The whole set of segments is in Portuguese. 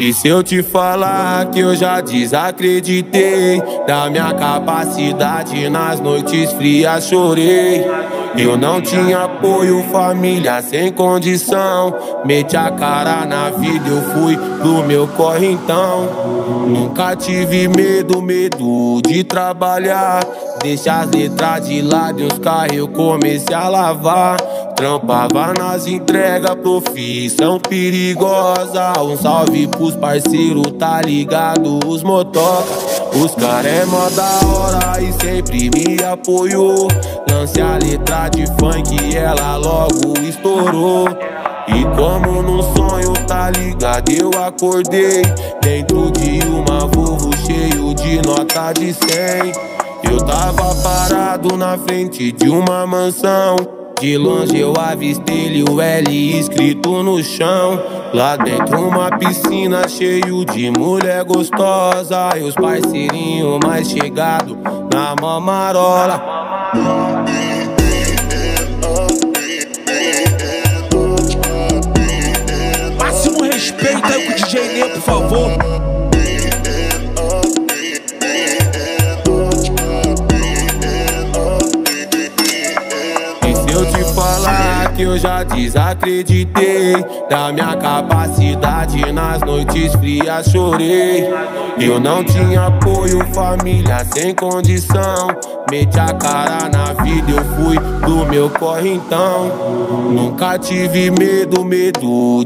E se eu te falar que eu já desacreditei da minha capacidade, nas noites frias chorei. Eu não tinha apoio, família sem condição. Meti a cara na vida, eu fui pro meu corre então. Nunca tive medo de trabalhar. Deixa as letras de lado e os carros eu comecei a lavar. Trampava nas entregas, profissão perigosa. Um salve pros parceiros, tá ligado? Os motoca. Os cara é mó da hora e sempre me apoiou. Lancei a letra de funk e ela logo estourou. E como num sonho, tá ligado, eu acordei dentro de uma Volvo cheio de nota de 100. Eu tava parado na frente de uma mansão. De longe eu avistei o L escrito no chão. Lá dentro uma piscina cheio de mulher gostosa. E os parceirinhos mais chegados na mamarola. Máximo respeito aí com o DJ Nê, por favor. Eu te falar que eu já desacreditei da minha capacidade, nas noites frias chorei. Eu não tinha apoio, família sem condição. Meti a cara na vida, eu fui pro meu corre então. Nunca tive medo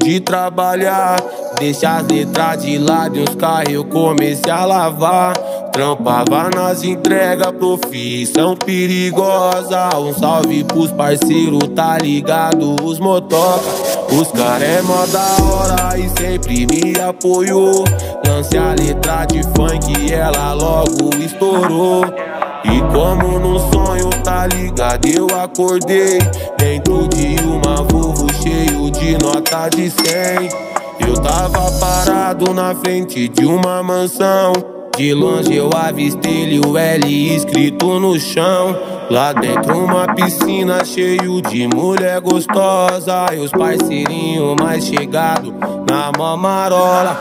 de trabalhar. Deixa as letras de lado e os carros eu comecei a lavar. Trampava nas entregas, profissão perigosa. Um salve pros parceiros, tá ligado? Os motoca. Os cara é mó da hora e sempre me apoiou. Lancei a letra de funk e ela logo estourou. E como num sonho, tá ligado, eu acordei dentro de uma Volvo cheio de nota de 100. Eu tava parado na frente de uma mansão. De longe eu avistei o L escrito no chão. Lá dentro uma piscina cheio de mulher gostosa. E os parceirinhos mais chegados na mamarola.